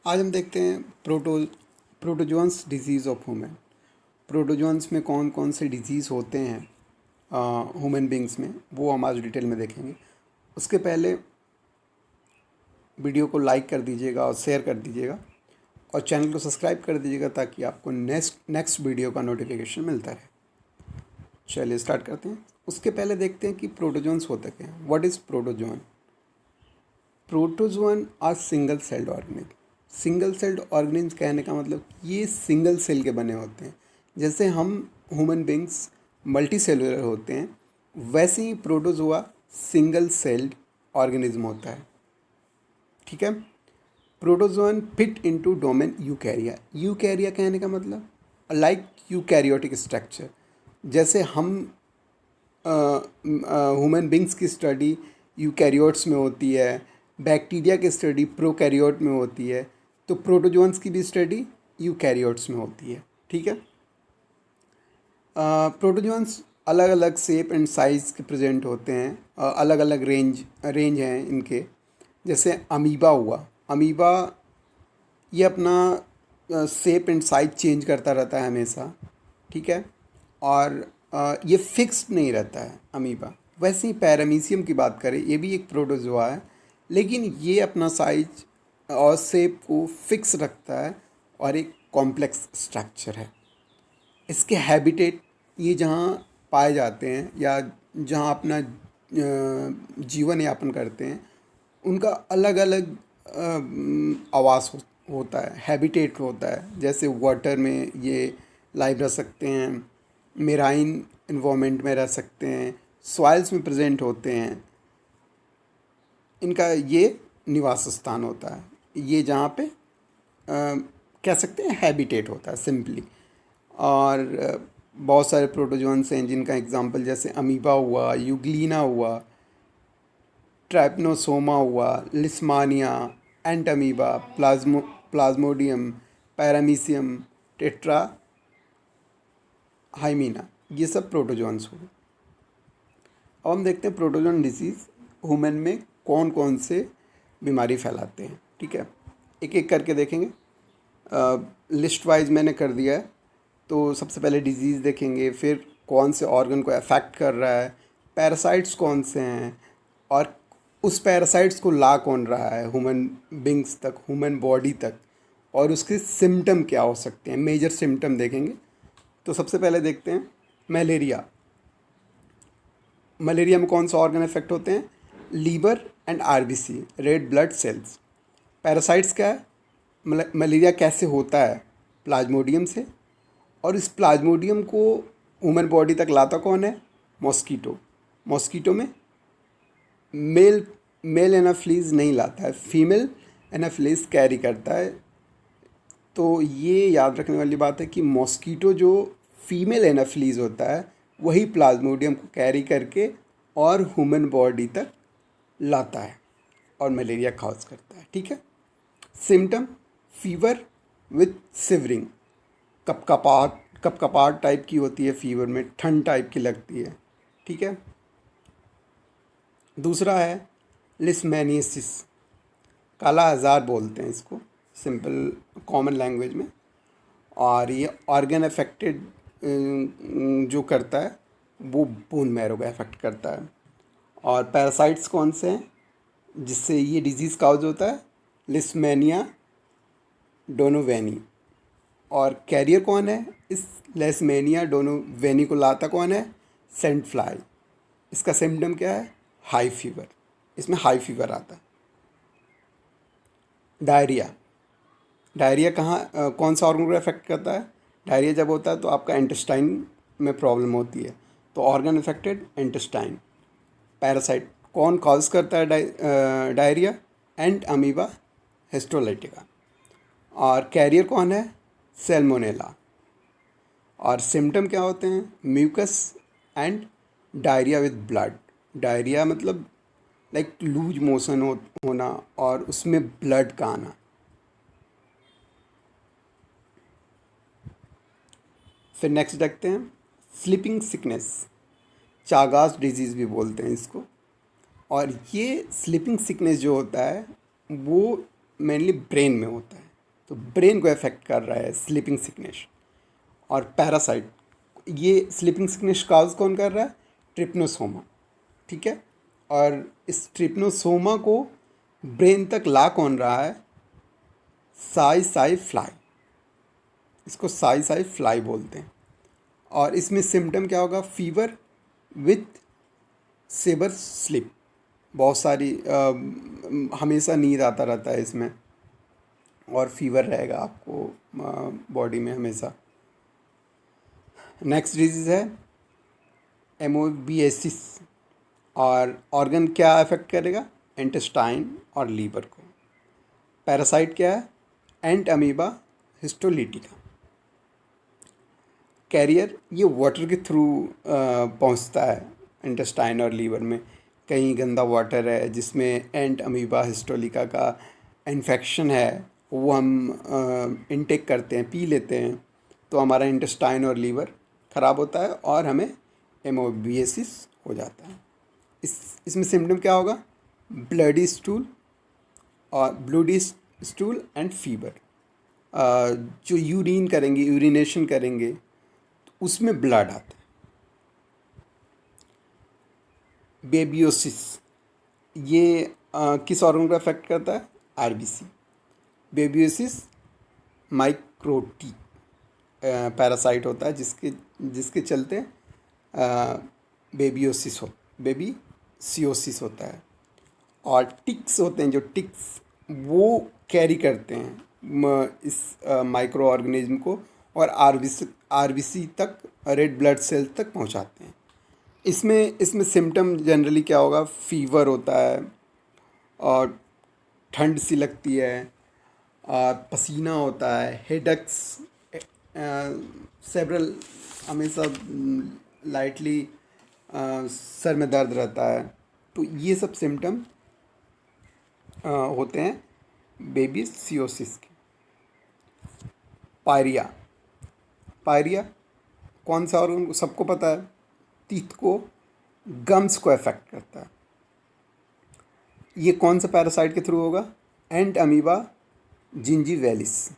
आज हम देखते हैं protozoans disease of human. Protozoans में कौन कौन से डिजीज़ होते हैं ह्यूमन बींग्स में, वो हम आज डिटेल में देखेंगे। उसके पहले वीडियो को लाइक कर दीजिएगा और शेयर कर दीजिएगा और चैनल को सब्सक्राइब कर दीजिएगा ताकि आपको नेक्स्ट वीडियो का नोटिफिकेशन मिलता रहे। चलिए स्टार्ट करते हैं। उसके पहले देखते हैं कि प्रोटोजोन्स होता क्या है। What is protozoan? Protozoan are single celled organism. Single celled organism कहने का मतलब ये सिंगल सेल के बने होते हैं। जैसे हम ह्यूमन बींग्स मल्टी सेलुलर होते हैं, वैसे ही प्रोटोजोआ सिंगल सेल्ड ऑर्गेनिज्म होता है। ठीक है। Protozoan fit into domain यूकैरिया। यूकैरिया कहने का मतलब लाइक यूकैरियोटिक स्ट्रक्चर। जैसे हम ह्यूमन बींग्स की स्टडी यूकैरियोट्स में होती है, बैक्टीरिया की स्टडी प्रोकैरियोट में होती है, तो प्रोटोजोन्स की भी स्टडी यूकैरियोट्स में होती है। ठीक है। प्रोटोजोन्स अलग अलग शेप एंड साइज़ के प्रेजेंट होते हैं, अलग अलग रेंज हैं इनके। जैसे अमीबा हुआ, अमीबा ये अपना शेप एंड साइज चेंज करता रहता है हमेशा। ठीक है। और ये फिक्स्ड नहीं रहता है अमीबा। वैसे ही पैरामीशियम की बात करें, ये भी एक प्रोटोजोआ है, लेकिन ये अपना साइज और शेप को फिक्स रखता है और एक कॉम्प्लेक्स स्ट्रक्चर है। इसके हैबिटेट ये जहाँ पाए जाते हैं या जहाँ अपना जीवन यापन करते हैं, उनका अलग अलग आवास होता है, हैबिटेट होता है। जैसे वाटर में ये लाइव रह सकते हैं, मेराइन इन्वायरमेंट में रह सकते हैं, सॉइल्स में प्रेजेंट होते हैं। इनका ये निवास स्थान होता है, ये जहाँ पे कह सकते हैं हैबिटेट होता है सिंपली। और बहुत सारे प्रोटोजोन्स हैं जिनका एग्जांपल जैसे अमीबा हुआ, यूग्लिना हुआ, ट्राइपनोसोमा हुआ, leishmania, entamoeba, plasmodium, paramecium, tetrahymena, ये सब प्रोटोजोन्स हुए। अब हम देखते हैं प्रोटोजोन डिजीज़ ह्यूमन में कौन कौन से बीमारी फैलाते हैं। ठीक है, एक एक करके देखेंगे। लिस्ट वाइज मैंने कर दिया है। तो सबसे पहले डिजीज़ देखेंगे, फिर कौन से ऑर्गन को अफेक्ट कर रहा है, पैरासाइट्स कौन से हैं, और उस पैरासाइट्स को ला कौन रहा है ह्यूमन बींग्स तक, ह्यूमन बॉडी तक, और उसके सिम्टम क्या हो सकते हैं, मेजर सिम्टम देखेंगे। तो सबसे पहले देखते हैं मलेरिया। मलेरिया में कौन सा ऑर्गन इफेक्ट होते हैं? Liver and RBC, red blood cells. Parasites क्या है? मलेरिया कैसे होता है? प्लाज्मोडियम से। और इस प्लाज्मोडियम को ह्यूमन बॉडी तक लाता कौन है? मॉस्कीटो। मॉस्कीटो में मेल एनाफ्लीज नहीं लाता है, फीमेल एनाफ्लीज कैरी करता है। तो ये याद रखने वाली बात है कि मॉस्कीटो जो फीमेल एनाफ्लीज होता है वही प्लाज्मोडियम को कैरी करके और ह्यूमन बॉडी तक लाता है और मलेरिया कॉज करता है। ठीक है। सिम्टम: फीवर विथ सिवरिंग, कपकपाहट टाइप की होती है फीवर में, ठंड टाइप की लगती है। ठीक है। दूसरा है लिस्मेनियसिस, काला आज़ार बोलते हैं इसको सिंपल कॉमन लैंग्वेज में। और ये ऑर्गन अफेक्टेड जो करता है वो बोन मैरो को अफेक्ट करता है। और पैरासाइट्स कौन से हैं जिससे ये डिजीज़ काउज होता है? लिस्मेनिया डोनोवेनी। और कैरियर कौन है इस लिस्मेनिया डोनोवेनी को? लाता कौन है? Saint fly. इसका सिम्टम क्या है? High fever. इसमें हाई फीवर आता है। डायरिया, डायरिया कौन सा ऑर्गन को अफेक्ट करता है? डायरिया जब होता है तो आपका इंटेस्टाइन में प्रॉब्लम होती है, तो ऑर्गन अफेक्टेड इंटेस्टाइन। पैरासाइट कौन कॉज करता है डायरिया? Entamoeba histolytica. और कैरियर कौन है? सैल्मोनेला। और सिम्टम क्या होते हैं? Mucus and diarrhoea with blood. Diarrhoea मतलब लाइक लूज मोशन होना और उसमें ब्लड का आना। फिर नेक्स्ट देखते हैं स्लीपिंग सिकनेस, चागास डिजीज़ भी बोलते हैं इसको। और ये स्लीपिंग सिकनेस जो होता है वो मेनली ब्रेन में होता है। तो ब्रेन को इफेक्ट कर रहा है स्लीपिंग सिकनेस। और पैरासाइट, ये स्लीपिंग सिकनेस काज कौन कर रहा है? ट्रिप्नोसोमा, ठीक है। और इस ट्रिप्नोसोमा को ब्रेन तक ला कौन रहा है? साई फ्लाई, इसको साई फ्लाई बोलते हैं। और इसमें सिम्टम क्या होगा? फीवर विथ सेवर स्लिप, बहुत सारी हमेशा नींद आता रहता है इसमें, और फीवर रहेगा आपको बॉडी में हमेशा। नेक्स्ट डिजीज़ है एमोबिएसिस। और ऑर्गन क्या अफेक्ट करेगा? इंटेस्टाइन और लीवर को। पैरासाइट क्या है? एंट अमीबा हिस्टोलिटिका। कैरियर, ये वाटर के थ्रू पहुंचता है इंटेस्टाइन और लीवर में। कहीं गंदा वाटर है जिसमें एंट अमीबा हिस्टोलिका का इन्फेक्शन है, वो हम इनटेक करते हैं, पी लेते हैं, तो हमारा इंटेस्टाइन और लीवर ख़राब होता है और हमें एमोबिएसिस हो जाता है। इसमें सिम्टम क्या होगा? ब्लडी स्टूल और ब्लूडी स्टूल एंड फीवर। जो यूरिन करेंगे, यूरिनेशन करेंगे, तो उसमें ब्लड आता है। बेबियोसिस, ये किस ऑर्गन को अफेक्ट करता है? आरबीसी। बेबियोसिस माइक्रोटी पैरासाइट होता है जिसके जिसके चलते बेबीसियोसिस होता है। और टिक्स होते हैं, जो टिक्स वो कैरी करते हैं इस माइक्रो ऑर्गेनिज्म को, और आरबीसी तक, रेड ब्लड सेल तक पहुंचाते हैं। इसमें सिम्टम जनरली क्या होगा? फीवर होता है, और ठंड सी लगती है, और पसीना होता है, हेडेक्स, सेवरल, हमेशा लाइटली सर में दर्द रहता है। तो ये सब सिम्टम होते हैं बेबीसियोसिस के। पायरिया, पायरिया कौन सा ऑर्गन? सबको पता है, टीथ को, गम्स को अफेक्ट करता है। ये कौन सा पैरासाइट के थ्रू होगा? एंट अमीबा जिंजीवैलिस।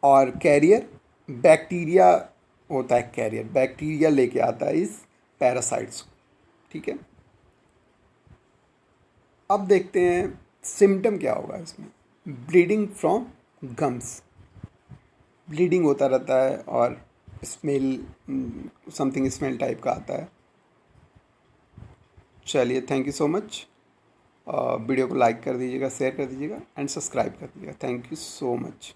और कैरियर बैक्टीरिया होता है, कैरियर बैक्टीरिया लेके आता है इस पैरासाइट्स को, ठीक है। अब देखते हैं सिम्टम क्या होगा इसमें। ब्लीडिंग फ्रॉम गम्स, ब्लीडिंग होता रहता है, और स्मेल, समथिंग स्मेल टाइप का आता है। चलिए, thank you so much. Video को लाइक कर दीजिएगा, शेयर कर दीजिएगा एंड सब्सक्राइब कर दीजिएगा। Thank you so much.